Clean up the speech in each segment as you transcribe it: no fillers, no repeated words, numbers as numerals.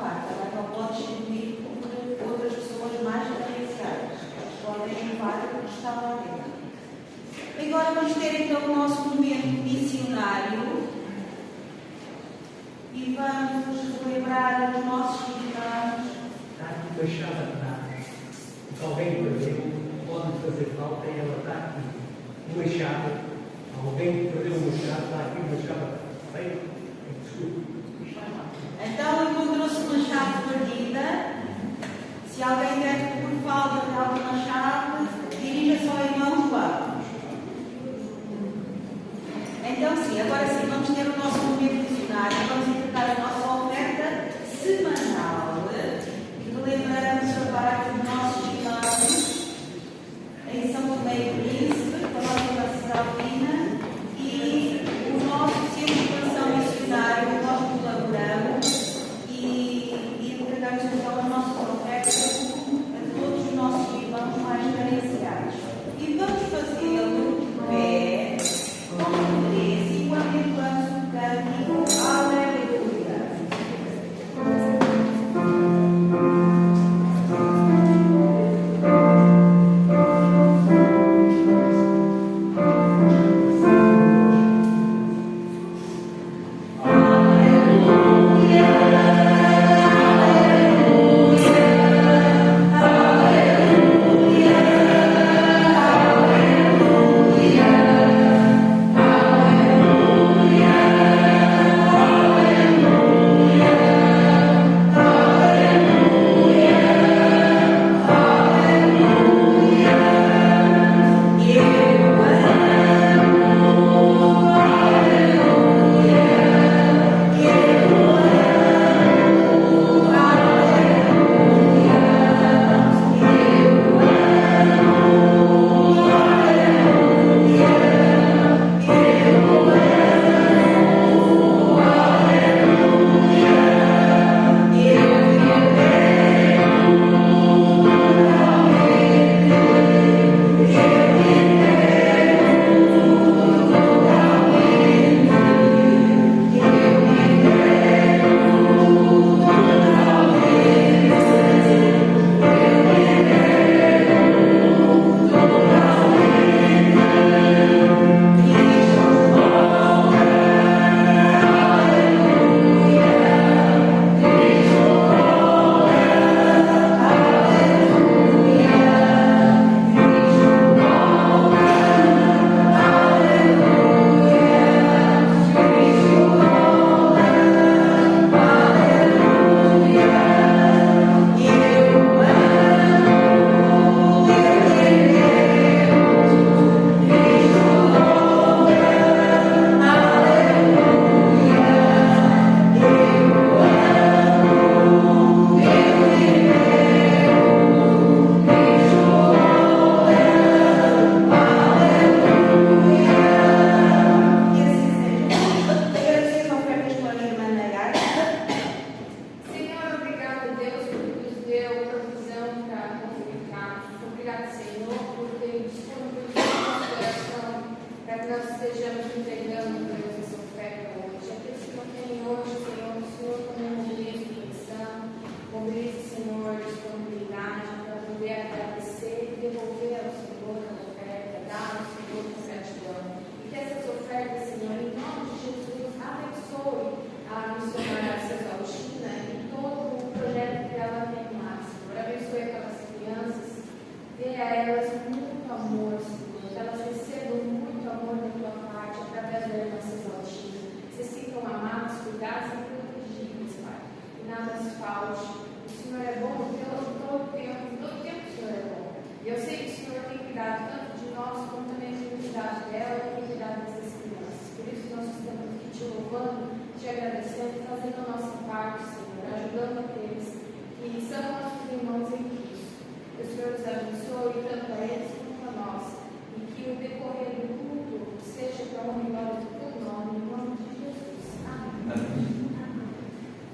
parte, também não pode substituir por outras pessoas mais credenciadas. Podem levar o que está lá dentro. Agora vamos ter então o nosso momento missionário e vamos relembrar os nossos irmãos. Está aqui baixada para alguém perdeu, pode fazer falta e ela está aqui. Uma chave, alguém perdeu uma chave, está aqui uma chave. Bem, desculpe. Então encontrou-se uma chave perdida. Se alguém der por falta de alguma chave, dirija-se ao irmão João. Então sim, agora sim, vamos ter o nosso momento missionário, vamos entregar a nossa oferta semanal e relembramos a parte dos nossos irmãos em São Tomé e Príncipe, da nossa Universidade Alpina, e o nosso centro de expansão missionário, nós colaboramos e entregamos então as nossas ofertas a todos os nossos irmãos mais carenciados. E vamos fazê-lo de pé, com interesse, e quando entramos no cântico, aleluia.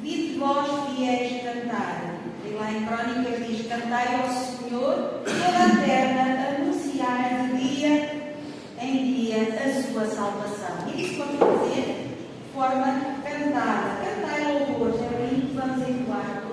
Vinde vós fiéis cantar, e lá em Crônicas diz: cantai ao Senhor, toda a terra, anunciai de dia em dia a sua salvação. E isso vamos fazer de forma cantada. Cantai louvores, é aí que vamos entoar.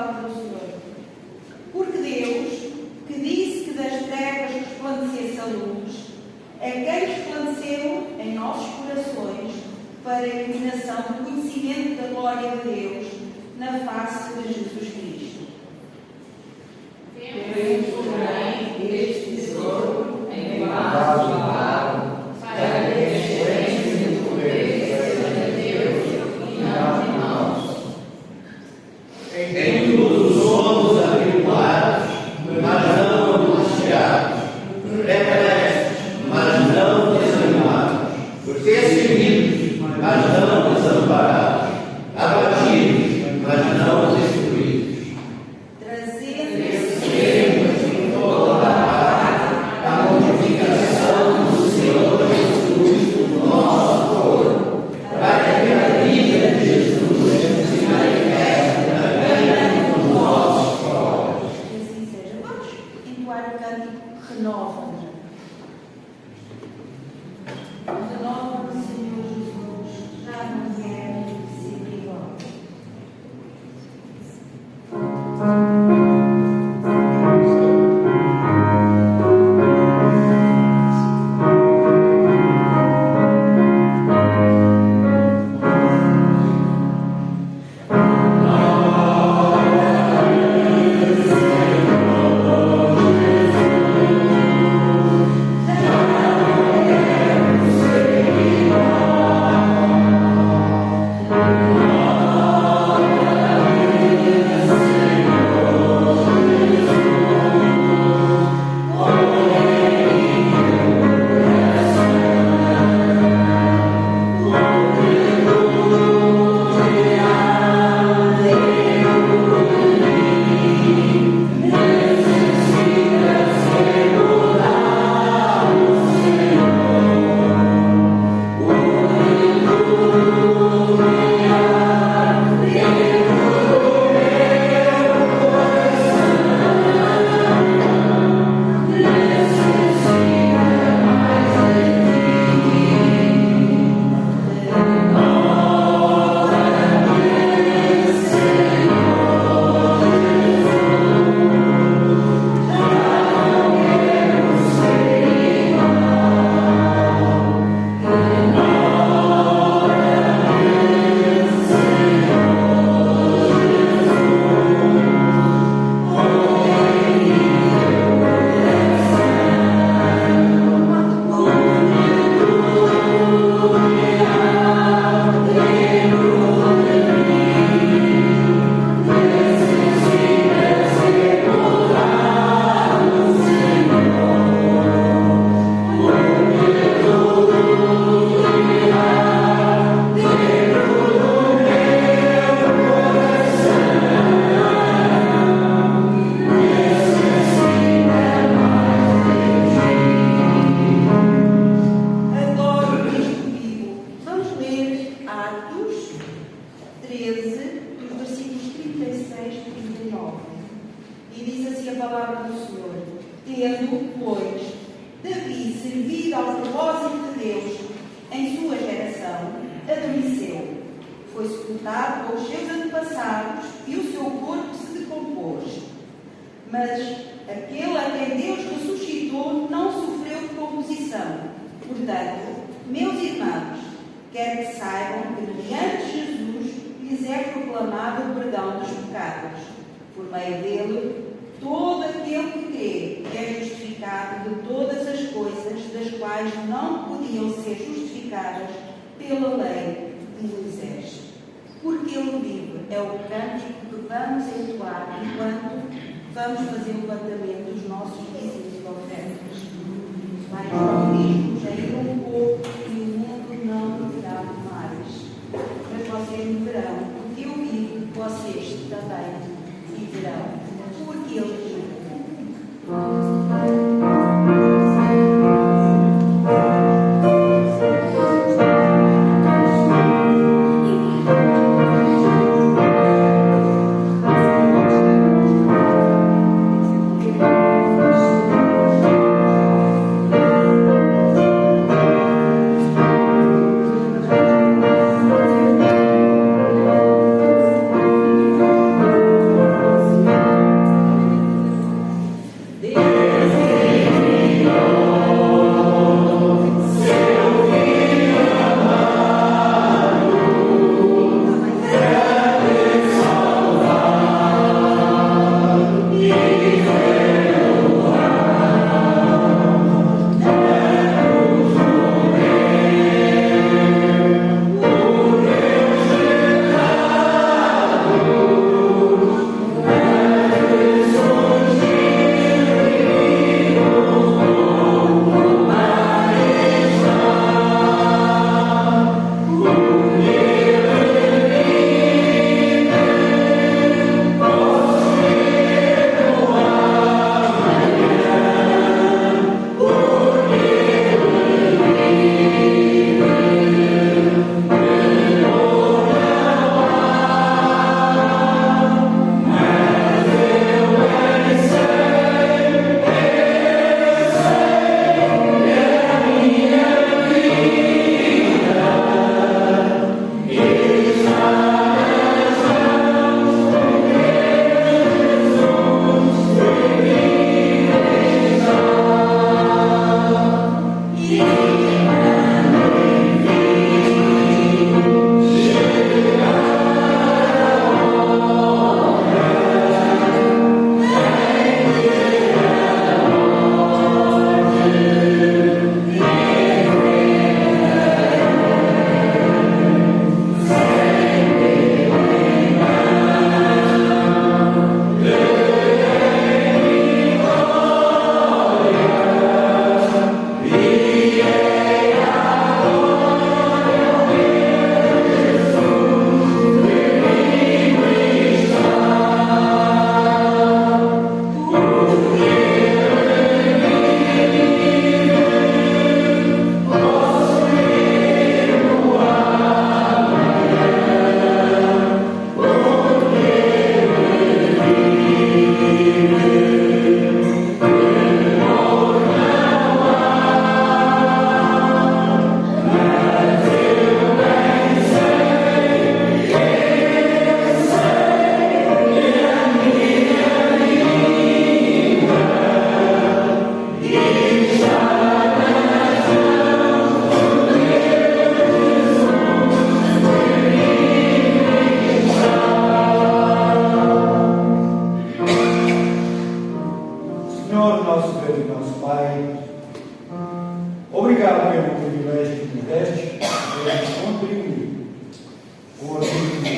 palavra do Senhor. Porque Deus, que disse que das trevas resplandecesse a luz, é quem resplandeceu em nossos corações para a iluminação do conhecimento da glória de Deus na face de Jesus Cristo. Temos, porém, este tesouro em vaso de barro, para que a excelência do poder seja de Deus e não de nós. Em tudo somos atribulados, mas não angustiados, perplexos, mas não desanimados, perseguidos, mas não desamparados, abatidos, mas não destruídos. Trazemos em toda parte a mortificação do Senhor Jesus no nosso corpo, para que a vida de Jesus se manifeste também nos nossos corpos. Que assim seja. Vamos entoar o cântico Renova-me. Renova-me, Senhor Jesus, já não quero ser igual.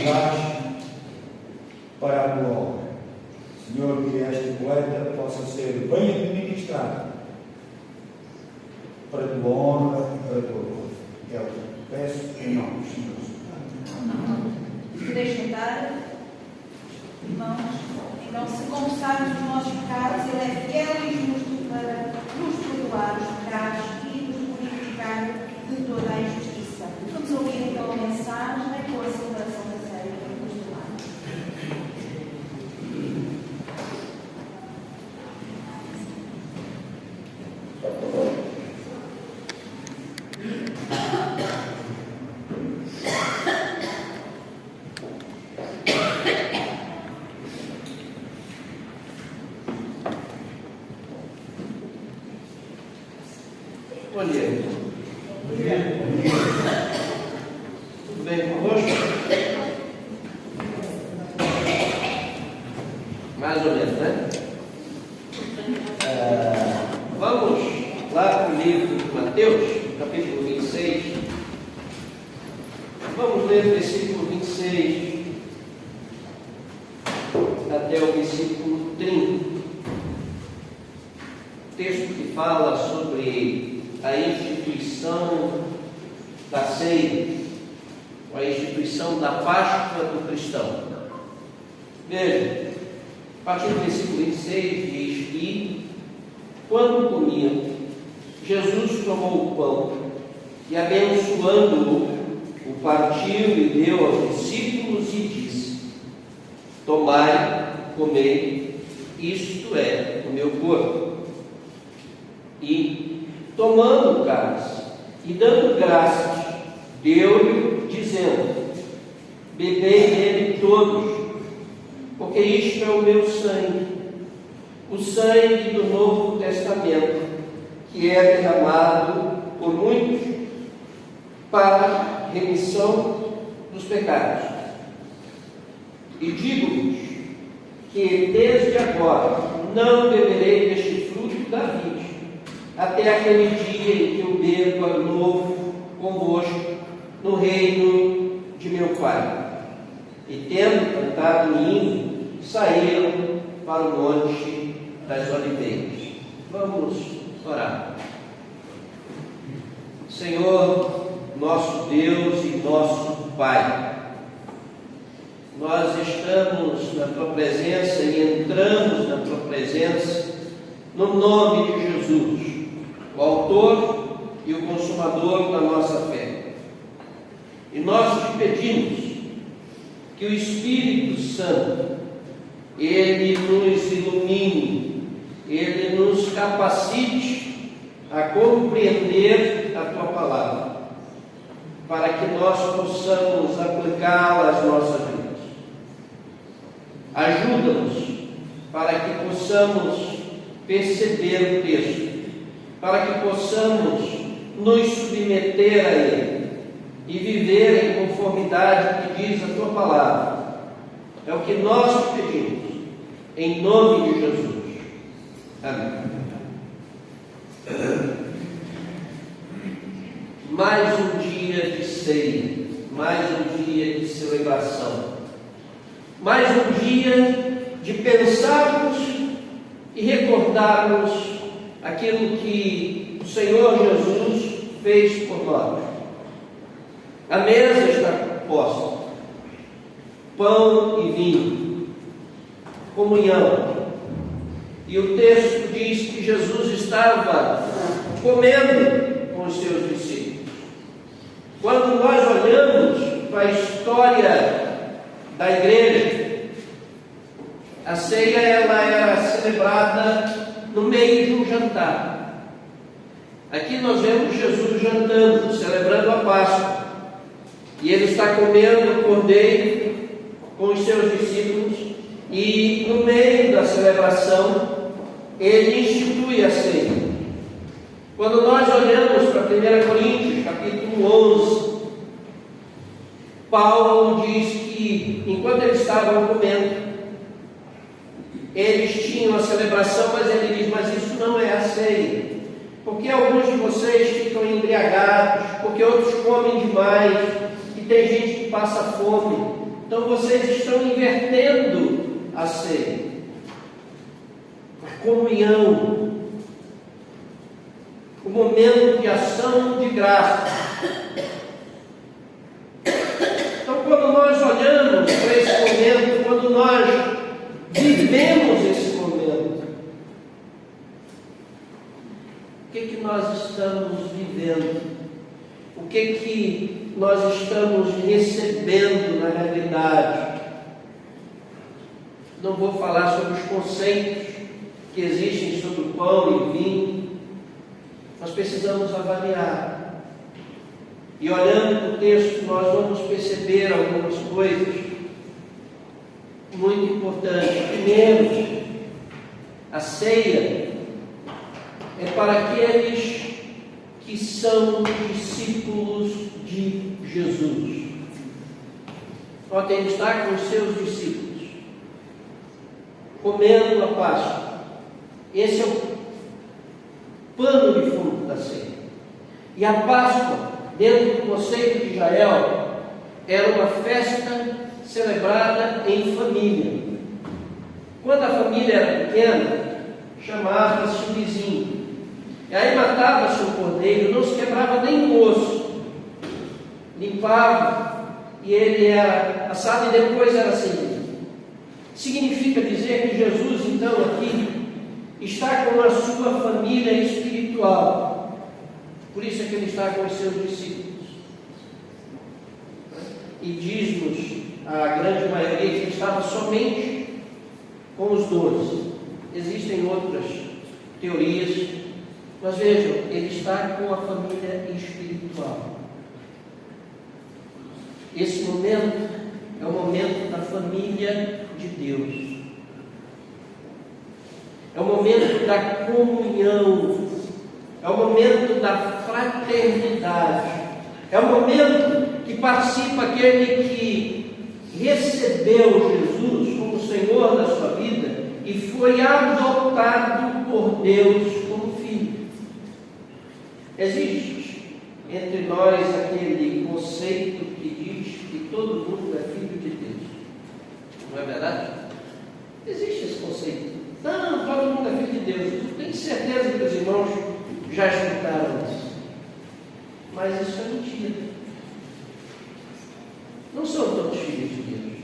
usaste para a tua obra. Senhor, que esta coleta possa ser bem administrada para a tua honra e para a tua glória. É o que peço em nome de Jesus. Podeis sentar, irmãos. Então, se confessarmos os nossos pecados, Ele é fiel e justo para nos perdoar os pecados e nos purificar de toda a injustiça. Vamos ouvir então a mensagem com a celebração da ceia do lar. Bom dia. Tudo bem convosco? Mais ou menos, né? Vamos lá para o livro de Mateus, capítulo 26. Vamos ler o versículo 26 até o versículo 30. Texto que fala sobre a instituição da ceia, a instituição da Páscoa do cristão. Veja, a partir do versículo 26 diz que, quando comiam, Jesus tomou o pão e, abençoando-o, o partiu e deu aos discípulos e disse: tomai, comei, isto é o meu corpo. E, tomando o cálice e dando graças, deu-lhe, dizendo: bebei dele todos, porque isto é o meu sangue, o sangue do Novo Testamento, que é derramado por muitos para remissão dos pecados. E digo-vos que desde agora não beberei deste fruto da vide, até aquele dia em que eu beba novo convosco no reino de meu Pai. E tendo cantado o hino, saíram para o Monte das Oliveiras. Vamos orar. Senhor, nosso Deus e nosso Pai, nós estamos na Tua presença e entramos na Tua presença no nome de Jesus, o autor e o consumador da nossa fé. E nós te pedimos que o Espírito Santo, ele nos ilumine, ele nos capacite a compreender a Tua palavra, para que nós possamos aplicá-la às nossas vidas. Ajuda-nos para que possamos perceber o texto, para que possamos nos submeter a ele e viver em conformidade com o que diz a Tua palavra. É o que nós te pedimos, em nome de Jesus. Amém. Mais um dia de ceia, mais um dia de celebração, mais um dia de pensarmos e recordarmos aquilo que o Senhor Jesus fez por nós. A mesa está posta, pão e vinho, comunhão. E o texto diz que Jesus estava comendo com os seus discípulos. Quando nós olhamos para a história da igreja, a ceia ela era celebrada no meio de um jantar. Aqui nós vemos Jesus jantando, celebrando a Páscoa, e ele está comendo o cordeiro com os seus discípulos, e no meio da celebração ele institui a ceia. Quando nós olhamos para 1 Coríntios, capítulo 11, Paulo diz que, enquanto eles estavam comendo, eles tinham a celebração, mas ele diz: mas isso não é a ceia, porque alguns de vocês ficam embriagados, porque outros comem demais, e tem gente que passa fome. Então vocês estão invertendo a ceia, a comunhão, o momento de ação de graça. Então, quando nós olhamos para esse momento, quando nós vivemos esse momento, o que nós estamos vivendo? O que nós estamos recebendo na realidade? Não vou falar sobre os conceitos que existem sobre o pão e vinho. Nós precisamos avaliar. E olhando para o texto, nós vamos perceber algumas coisas muito importantes. Primeiro, a ceia é para aqueles que são discípulos de Jesus. Ontem ele está com os seus discípulos, comendo a Páscoa. Esse é o pano de fundo da ceia. E a Páscoa, dentro do conceito de Israel, era uma festa celebrada em família. Quando a família era pequena, chamava-se vizinho. E aí matava-se um cordeiro, não se quebrava nem o osso, limpava e ele era assado e depois era servido. Significa dizer que Jesus, então, aqui está com a sua família espiritual. Por isso é que ele está com os seus discípulos. E diz-nos a grande maioria que ele estava somente com os 12. Existem outras teorias, mas vejam, ele está com a família espiritual. Esse momento é o momento da família de Deus. É o momento da comunhão. É o momento da fraternidade. É o momento que participa aquele que recebeu Jesus como Senhor da sua vida e foi adotado por Deus como filho. Existe entre nós aquele conceito que diz que todo mundo é filho de Deus. Não é verdade? Existe esse conceito. Não, todo mundo é filho de Deus. Eu tenho certeza que os irmãos já escutaram isso. Mas isso é mentira. Não são todos filhos de Deus.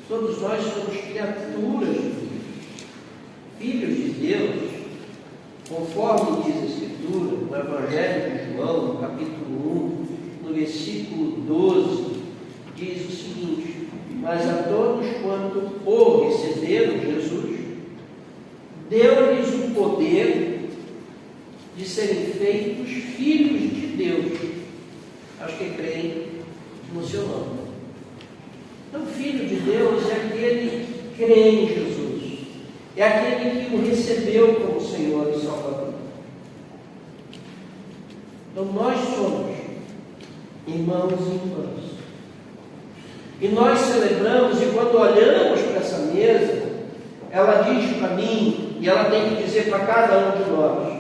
Todos nós somos criaturas de Deus. Filhos de Deus, conforme diz a Escritura, no Evangelho de João, no capítulo 1, no versículo 12, diz o seguinte: mas a todos quanto o receberam, Jesus, deu-lhes o poder de serem feitos filhos de Deus, aos que creem no seu nome. Então, filho de Deus é aquele que crê em Jesus, é aquele que o recebeu como Senhor e Salvador. Então, nós somos irmãos e irmãs. E nós celebramos, e quando olhamos para essa mesa, ela diz para mim, e ela tem que dizer para cada um de nós,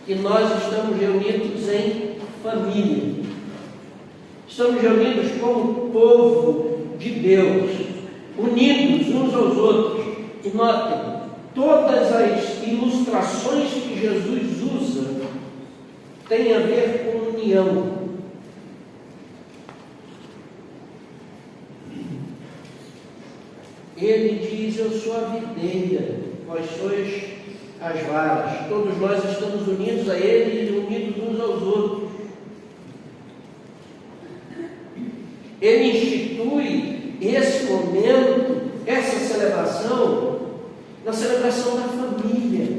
que nós estamos reunidos em família. Estamos reunidos como povo de Deus, unidos uns aos outros. E notem, todas as ilustrações que Jesus usa têm a ver com união. Ele diz: eu sou a videira, vós sois as varas. Todos nós estamos unidos a Ele e unidos uns aos outros. Ele institui esse momento, essa celebração, na celebração da família.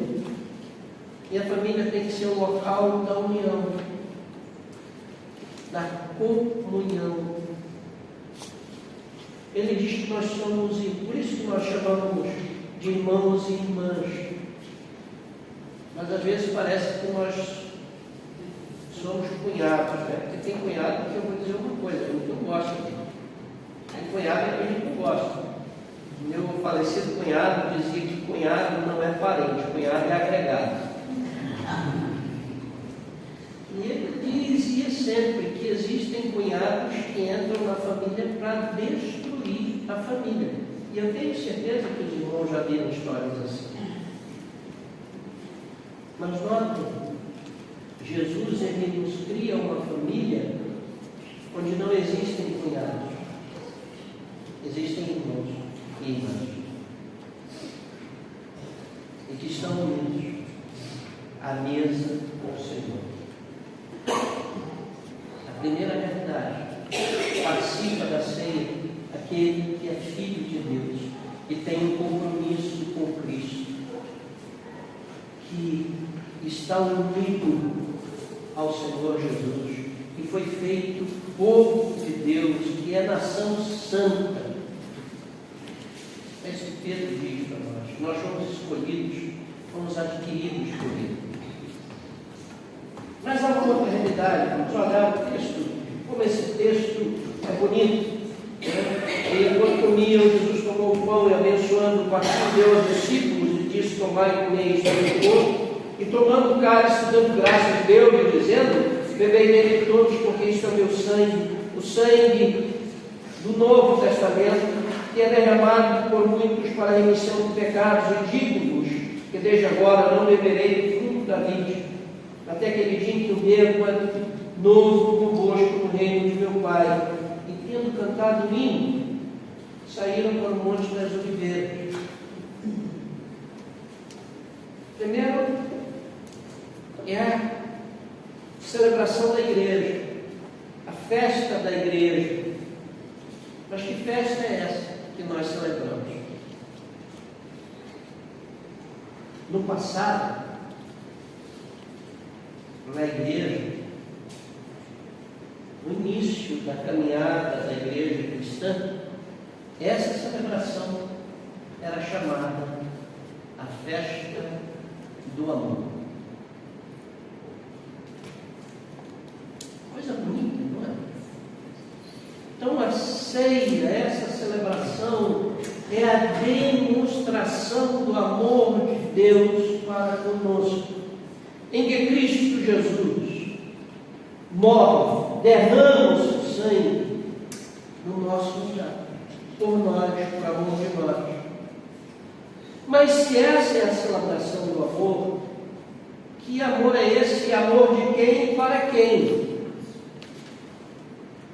E a família tem que ser o local da união, da comunhão. Ele diz que nós somos, por isso que nós chamamos de irmãos e irmãs. Mas às vezes parece que nós somos cunhados, né? Porque tem cunhado que eu vou dizer uma coisa, eu não gosto. Tem cunhado que a gente não gosta. Meu falecido cunhado dizia que cunhado não é parente, cunhado é agregado. E ele diz, e desde sempre que existem cunhados que entram na família para destruir a família. E eu tenho certeza que os irmãos já viram histórias assim. Mas notem, Jesus ele nos cria uma família onde não existem cunhados, existem irmãos e irmãs, e que estão unidos à mesa com o Senhor. A primeira verdade: participa da ceia aquele que é filho de Deus e tem um compromisso com Cristo, que está unido ao Senhor Jesus, que foi feito povo de Deus, que é nação santa. É isso que Pedro diz para nós. Nós fomos escolhidos, fomos adquiridos por Ele. Mas há uma outra realidade. Vamos olhar o texto, como esse texto é bonito. E enquanto comiam, Jesus tomou o pão e abençoando, partiu, deu aos discípulos e disse: tomai e comei, isto é meu corpo. E tomando o cálice, dando graças, deu-lhe, dizendo: bebei dele todos, porque isto é o meu sangue, o sangue do Novo Testamento, que é derramado por muitos para a remissão de pecados. E digo-vos que desde agora não beberei do fruto da vide, até aquele dia em que o beba novo convosco no reino de meu Pai. E tendo cantado o hino, saíram para o Monte das Oliveiras. Primeiro é a celebração da igreja, a festa da igreja. Mas que festa é essa que nós celebramos? No passado, na igreja, no início da caminhada da igreja cristã, essa celebração era chamada a festa do amor. Coisa bonita, não é? Então a ceia, essa celebração, é a demonstração do amor de Deus para conosco, em que Cristo Jesus morre, derrama o seu sangue no nosso lugar, por nós, por amor de nós. Mas se essa é a celebração do amor, que amor é esse? Amor de quem para quem?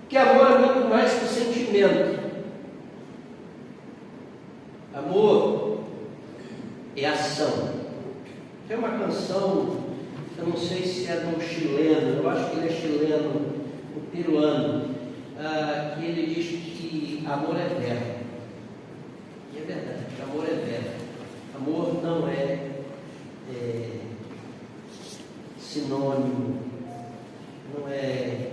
Que amor é muito mais que sentimento. Amor é ação. Tem uma canção, eu não sei se é de um chileno, eu acho que ele é chileno, um peruano, que ele diz que amor é verbo. E é verdade, amor é verbo. Amor não é sinônimo, não é.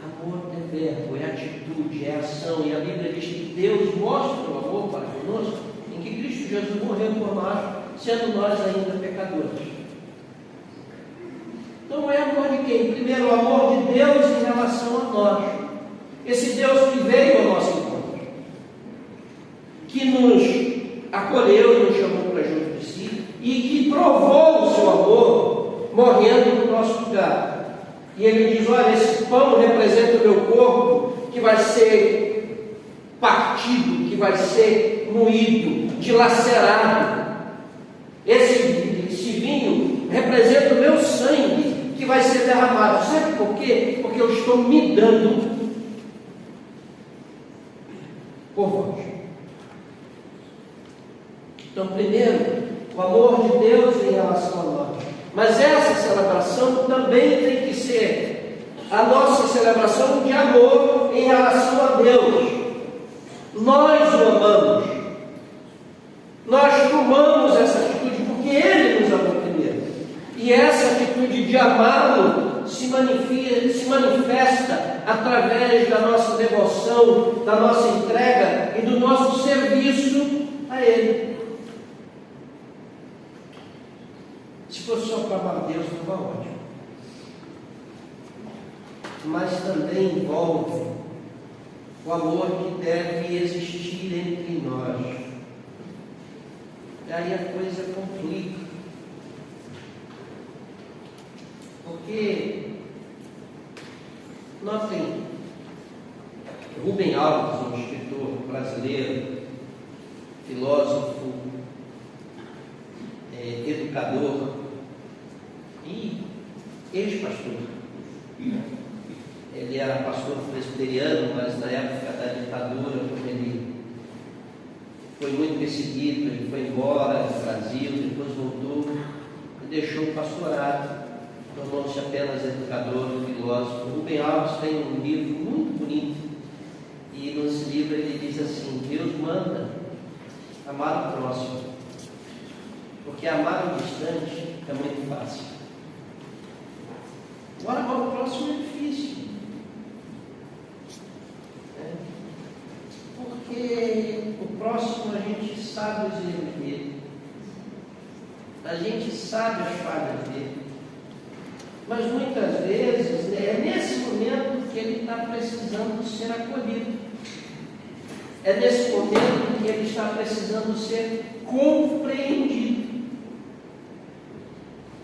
Amor é verbo, é atitude, é ação. E a Bíblia diz que Deus mostra o amor para conosco em que Cristo Jesus morreu por nós, sendo nós ainda pecadores. Então é amor de quem? Primeiro, o amor de Deus em relação a nós. Esse Deus que veio ao nosso encontro, que nos acolheu, nos chamou para junto de si e que provou o seu amor morrendo no nosso lugar. E ele diz: olha, esse pão representa o meu corpo, que vai ser partido, que vai ser moído, dilacerado. Esse vinho representa o meu sangue, que vai ser derramado. Sabe por quê? Porque eu estou me dando por vós. Então, primeiro, o amor de Deus em relação a nós. Mas essa celebração também tem que ser a nossa celebração de amor em relação a Deus. Nós o amamos. Nós tomamos essa atitude porque Ele nos amou primeiro. E essa atitude de amá-lo se manifesta através da nossa devoção, da nossa entrega e do nosso serviço a Ele. Se fosse só para amar Deus, estava ótimo. Mas também envolve o amor que deve existir entre nós. E aí a coisa complica. Porque Notem, Rubem Alves, um escritor brasileiro, filósofo, educador e ex-pastor. Ele era pastor presbiteriano, mas na época da ditadura, quando ele foi muito perseguido, ele foi embora do Brasil, depois voltou e deixou o pastorado, tornou-se apenas educador, filósofo. Rubem Alves tem um livro muito bonito, e nesse livro ele diz assim: Deus manda amar o próximo, porque amar o distante é muito fácil. Agora, amar o próximo é difícil, porque o próximo a gente sabe os erros dele, a gente sabe as falhas dele, mas muitas vezes é nesse momento que ele está precisando ser acolhido, é nesse momento que ele está precisando ser compreendido,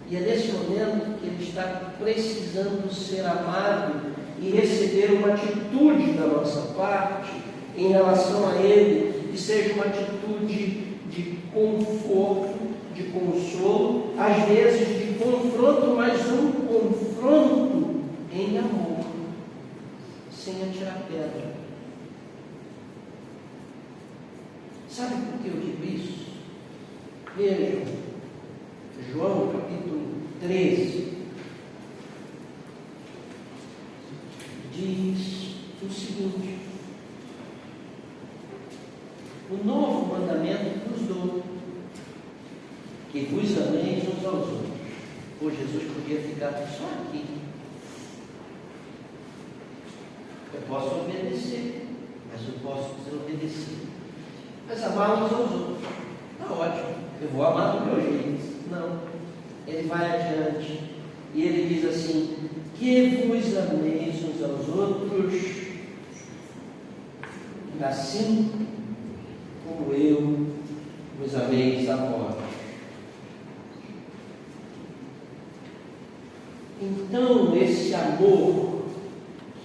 e é nesse momento que ele está precisando ser amado e receber uma atitude da nossa parte em relação a ele, que seja uma atitude de conforto, de consolo, às vezes de confronto, mas um confronto em amor, sem atirar pedra. Sabe por que eu digo isso? Vejam, João capítulo 13 diz o seguinte: o novo mandamento vos dou, que vos ameis uns aos outros. Pô, Jesus podia ficar só aqui. Eu posso obedecer, mas eu posso desobedecer. Mas amar uns aos outros, está ótimo, eu vou amar do meu jeito. Não, ele vai adiante e ele diz assim: que vos ameis uns aos outros, assim como eu vos ameis a vós. Então, esse amor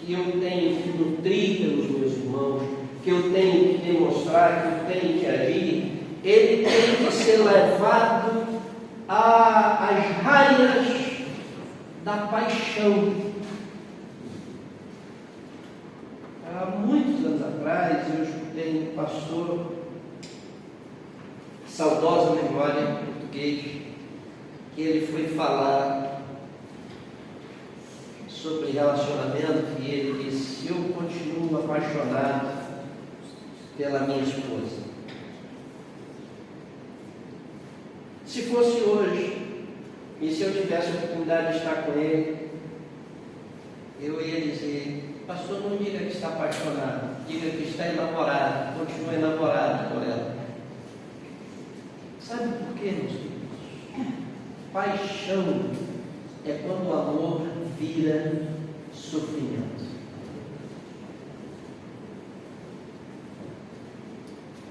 que eu tenho que nutrir pelos meus irmãos, que eu tenho que demonstrar, que eu tenho que agir, ele tem que ser levado às raias da paixão. Há muitos anos atrás, eu escutei um pastor, saudosa memória português, que ele foi falar sobre relacionamento e ele disse: eu continuo apaixonado pela minha esposa. Se fosse hoje, e se eu tivesse a oportunidade de estar com ele, eu ia dizer: pastor, não diga que está apaixonado, diga que está enamorado, continue enamorado por ela. Sabe por quê, meus queridos? Paixão é quando o amor vira sofrimento.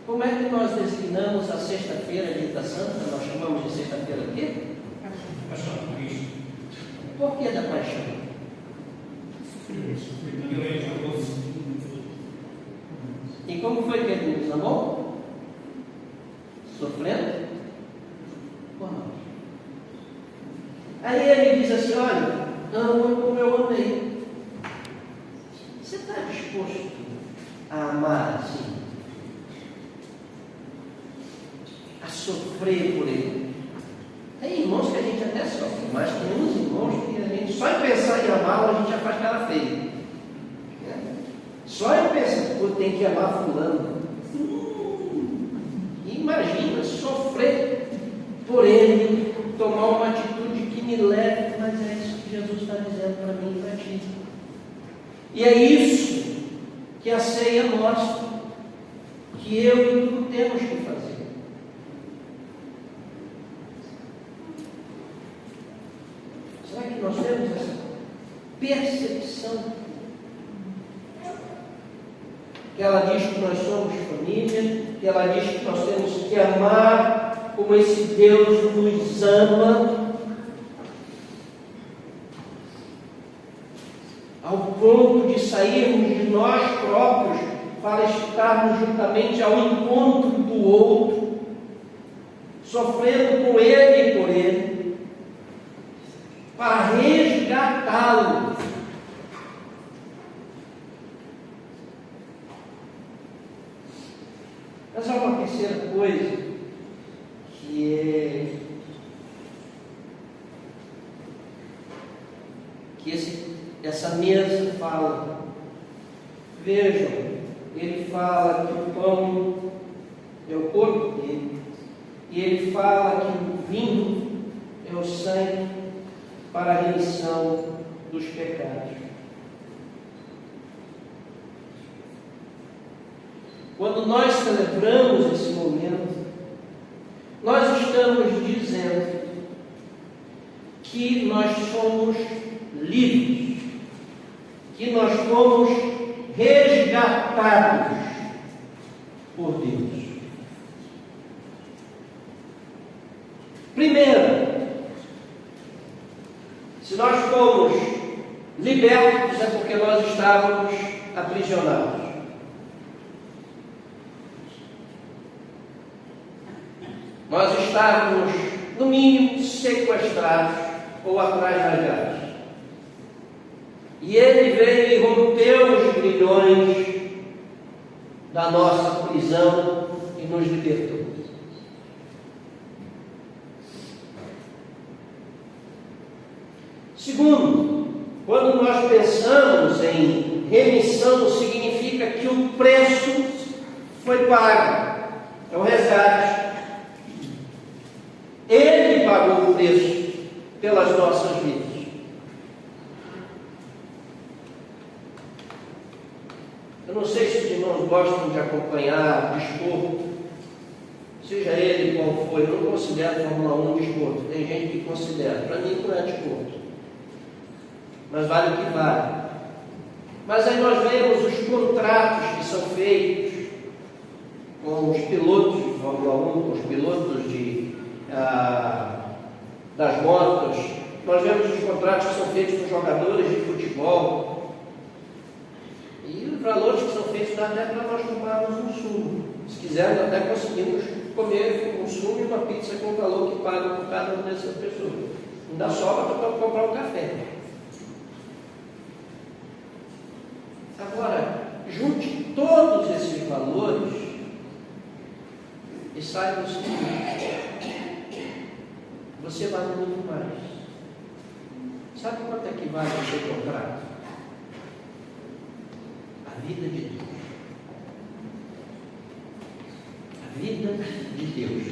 Como é que nós designamos a sexta-feira de Ida Santa? Nós chamamos de sexta-feira o quê? Paixão por Cristo. Por que da paixão? E como foi que ele nos amou? Sofrendo por nós. Aí ele diz assim: olha, amo como eu amei. Você está disposto a amar assim? A sofrer por ele? Tem irmãos que a gente até sofre, mas tem uns irmãos que a gente, só em pensar em amá-lo, a gente já faz cara feia. Só em pensar, pô, tem que amar fulano. Imagina sofrer por ele, tomar uma atitude que me leve, mas é isso que Jesus está dizendo para mim e para ti. E é isso que a ceia mostra, que eu e tu temos que fazer. Será que nós temos essa percepção? Que ela diz que nós somos família, que ela diz que nós temos que amar como esse Deus nos ama, ao ponto sairmos de nós próprios para estarmos juntamente ao encontro do outro, sofrendo com ele e por ele, para resgatá-lo. Mas há uma terceira coisa que essa mesa fala. Vejam, ele fala que o pão é o corpo dele, e ele fala que o vinho é o sangue para a remissão dos pecados. Quando nós celebramos esse momento, nós estamos dizendo que nós somos livres, que nós fomos resgatados por Deus. Primeiro, se nós fomos libertos é porque nós estávamos aprisionados. Nós estávamos, no mínimo, sequestrados ou atrás das grades. E ele veio e rompeu os grilhões da nossa prisão e nos libertou. Segundo, quando nós pensamos em remissão, significa que o preço foi pago. É o resgate. Ele pagou o preço pelas nossas vidas. Eu não sei se os irmãos gostam de acompanhar desporto, seja ele qual for. Eu não considero Fórmula 1 desporto. Tem gente que considera. Para mim não é desporto, mas vale o que vale. Mas aí nós vemos os contratos que são feitos com os pilotos de Fórmula 1, com os pilotos das motos. Nós vemos os contratos que são feitos com jogadores de futebol, e os valores que são feitos dá até para nós comprarmos um sumo. Se quisermos, até conseguimos comer um sumo e uma pizza com o valor que paga por cada uma dessas pessoas. Não dá sobra para comprar um café. Agora, junte todos esses valores e saiba o seguinte: você vale muito mais. Sabe quanto é que vale o seu contrato? A vida de Deus. A vida de Deus.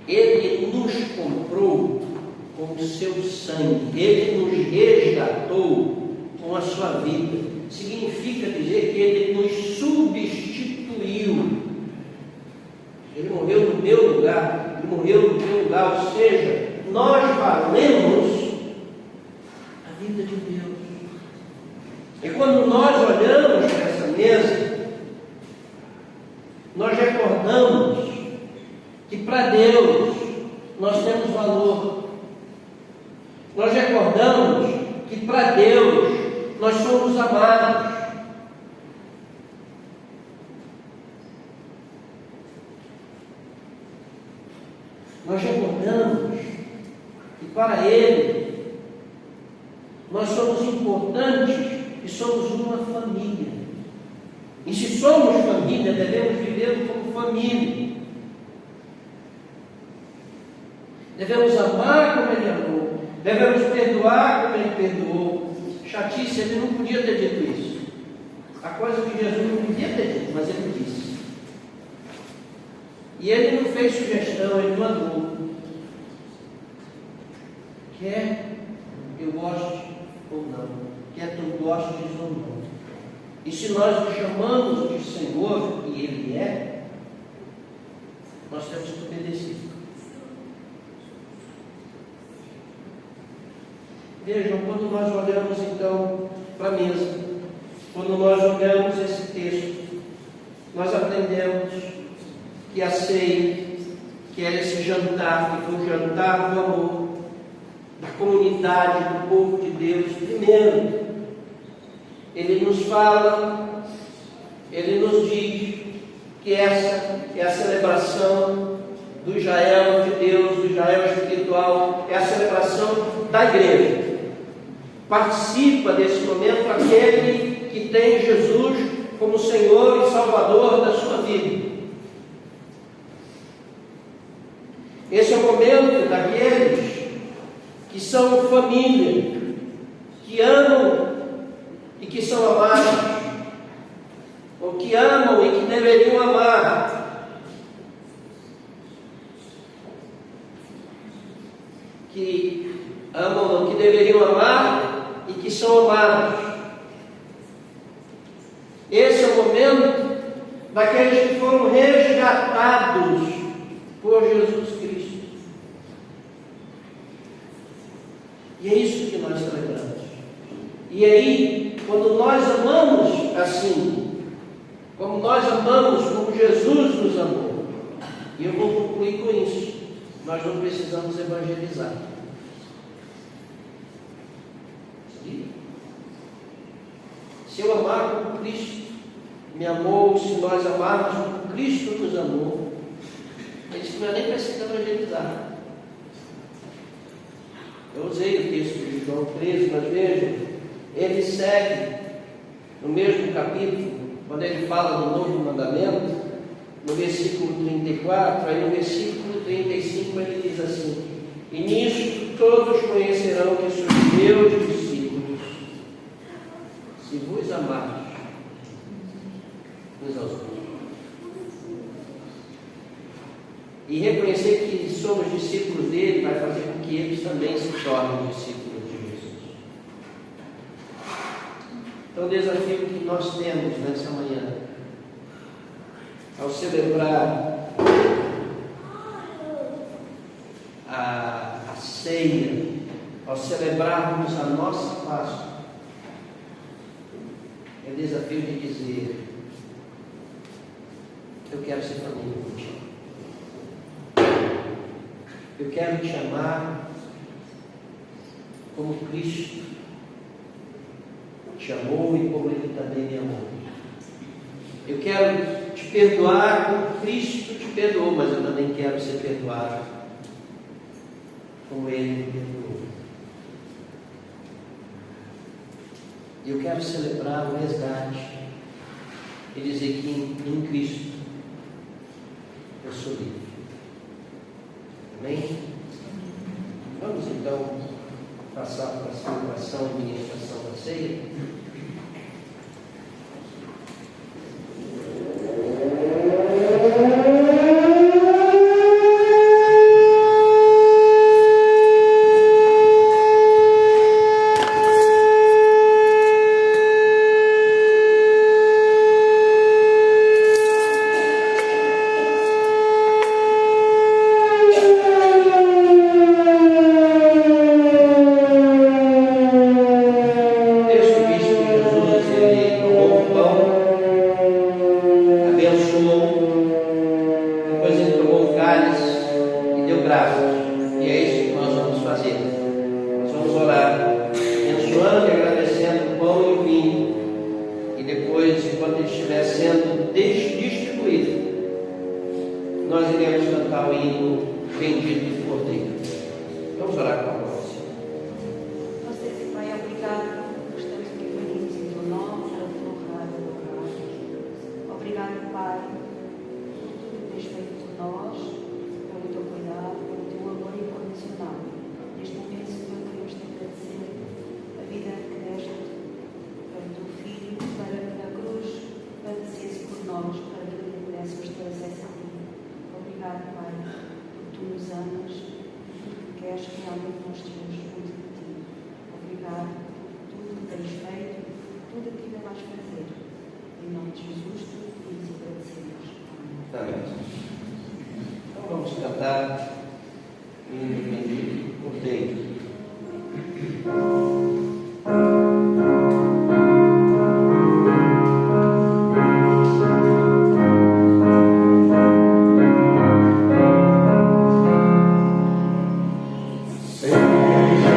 Ele nos comprou com o seu sangue. Ele nos resgatou com a sua vida. Significa dizer que ele nos substituiu. Ele morreu no meu lugar, ele morreu no teu lugar, ou seja, nós valemos a vida de Deus. E quando nós olhamos para essa mesa, nós recordamos que para Deus nós temos valor. Nós recordamos que para Deus nós somos amados. Nós recordamos que para Ele nós somos importantes e somos uma família. E se somos família, devemos viver como família. Devemos amar como Ele amou. Devemos perdoar como Ele perdoou. Chatice, Ele não podia ter dito isso. A coisa que Jesus não podia ter dito, mas Ele disse. E Ele não fez sugestão, Ele mandou. Quer eu goste ou não, quer tu gostes ou não. E se nós o chamamos de Senhor, e Ele é, nós temos que obedecer. Vejam, quando nós olhamos então para a mesa, quando nós olhamos esse texto, nós aprendemos que a ceia, que era esse jantar, que foi o jantar do amor, da comunidade, do povo de Deus. Primeiro, ele nos fala, ele nos diz que essa é a celebração do Israel de Deus, do Israel espiritual, é a celebração da igreja. Participa desse momento aquele que tem Jesus como Senhor e Salvador da sua vida. Esse é o momento daqueles que são família, que amam e que são amados, ou que amam e que deveriam amar, que amam ou que deveriam amar e que são amados. Esse é o momento daqueles que foram resgatados por Jesus Cristo. E é isso que nós celebramos. E aí, quando nós amamos assim, como nós amamos, como Jesus nos amou, e eu vou concluir com isso, nós não precisamos evangelizar. Se eu amar como Cristo me amou, se nós amarmos como Cristo nos amou, eles não nem precisam evangelizar. Eu usei o texto de João 13, mas vejam, ele segue no mesmo capítulo, quando ele fala do novo mandamento, no versículo 34, aí no versículo 35 ele diz assim: e nisto todos conhecerão que sois meus discípulos, se vos amardes uns aos outros. E reconhecer que somos discípulos dele vai fazer com que eles também se tornem discípulos de Jesus. Então o desafio que nós temos nessa manhã, ao celebrar a ceia, ao celebrarmos a nossa Páscoa, é o desafio de dizer: eu quero ser família contigo. Eu quero te amar como Cristo te amou e como Ele também me amou. Eu quero te perdoar como Cristo te perdoou, mas eu também quero ser perdoado como Ele me perdoou. Eu quero celebrar o resgate e dizer que em Cristo eu sou livre. Amém? Vamos então passar para a celebração e ministração da ceia. Então vamos cantar Lindo Bendito Cordeiro. Senhor.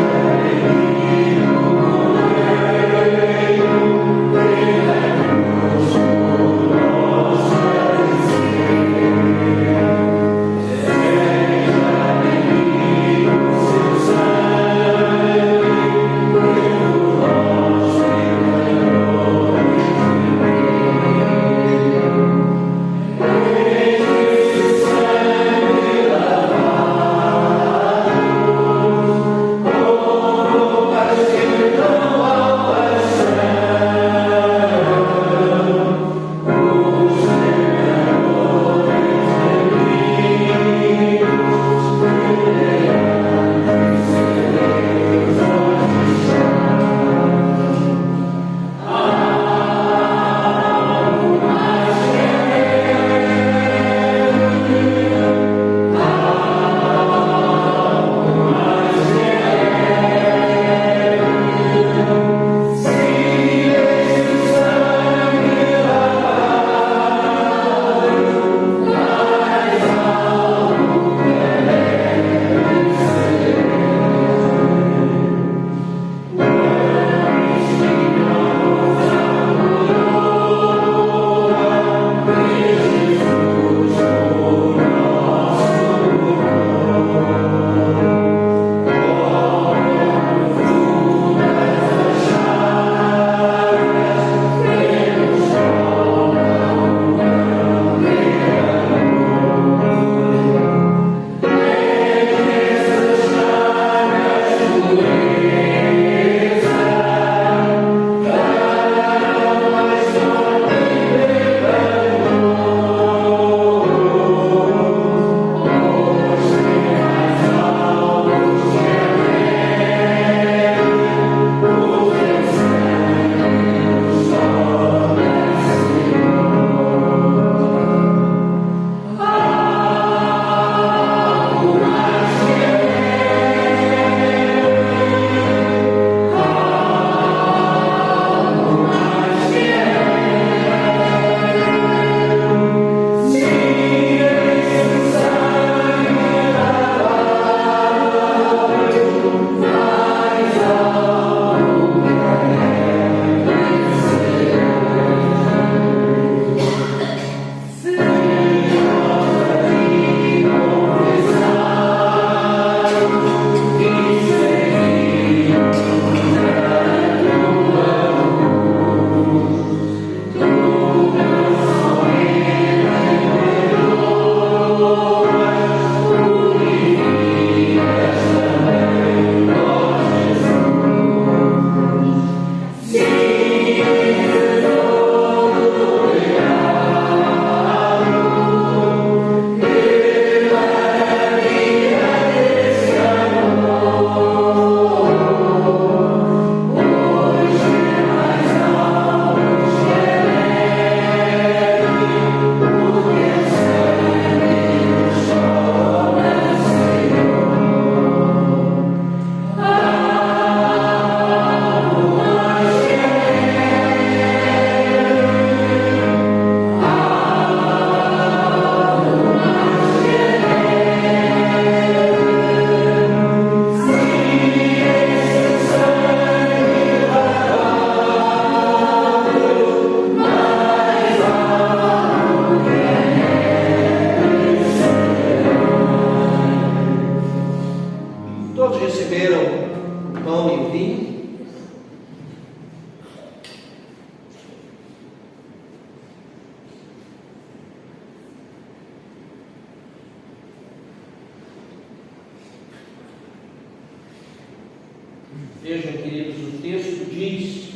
Vejam, queridos, o texto diz: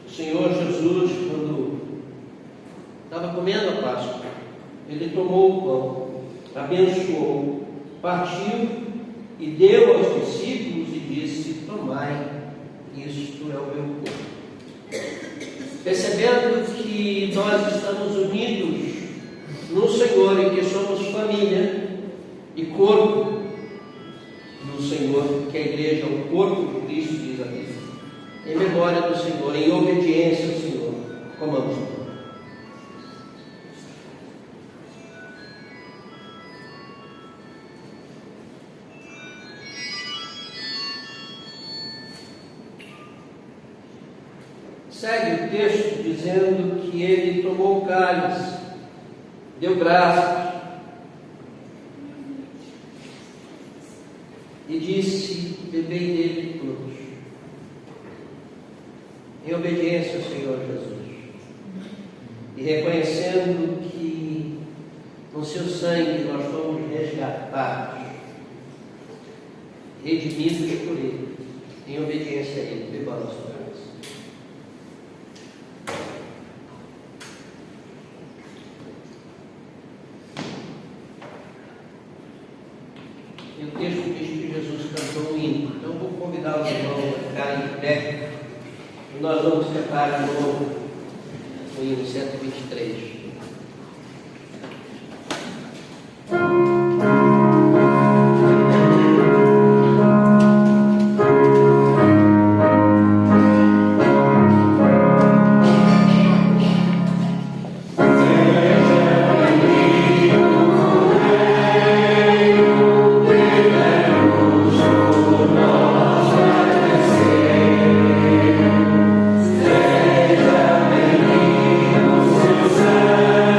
o Senhor Jesus, quando estava comendo a Páscoa, ele tomou o pão, abençoou, partiu e deu aos discípulos e disse: tomai, isto é o meu corpo. Percebendo que nós estamos unidos no Senhor e que somos família e corpo do Senhor, que a igreja é o corpo de Cristo, diz a Bíblia. Em memória do Senhor, em obediência ao Senhor, comamos. Segue o texto dizendo que ele tomou o cálice, deu graças e disse: bebei dele todos, em obediência ao Senhor Jesus, e reconhecendo que com seu sangue nós fomos resgatados, redimidos por ele, em obediência a ele. Bebamos o cálice. E o texto diz que Jesus cantou um hino. Então vou convidar os irmãos a ficarem de pé e nós vamos cantar de novo o hino 123. Seja bem-vindo, seu sangue.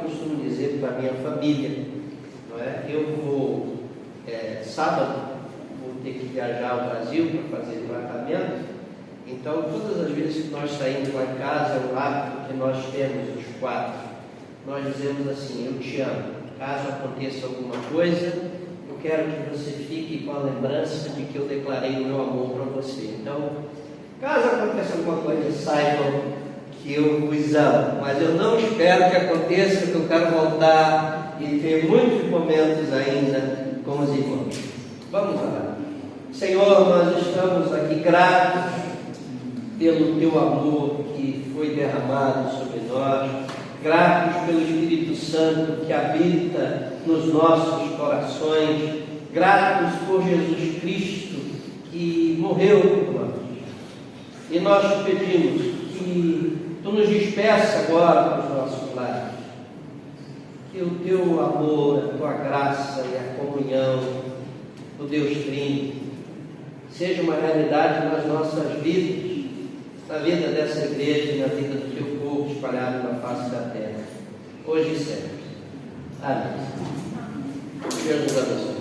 costumo dizer para a minha família, não é? Eu vou, sábado, vou ter que viajar ao Brasil para fazer tratamento, então todas as vezes que nós saímos lá em casa, é um hábito que nós temos, os 4, nós dizemos assim: eu te amo, caso aconteça alguma coisa, eu quero que você fique com a lembrança de que eu declarei o meu amor para você. Então, caso aconteça alguma coisa, saibam que eu vos amo, mas eu não espero que aconteça, que eu quero voltar e ter muitos momentos ainda com os irmãos. Vamos lá. Senhor, nós estamos aqui gratos pelo Teu amor que foi derramado sobre nós, gratos pelo Espírito Santo que habita nos nossos corações, gratos por Jesus Cristo que morreu por nós. E nós te pedimos que Tu nos despeça agora para os nossos lares, que o Teu amor, a Tua graça e a comunhão do Deus Trino seja uma realidade nas nossas vidas, na vida dessa igreja e na vida do Teu povo espalhado na face da terra, hoje e sempre. Amém. Jesus abençoe.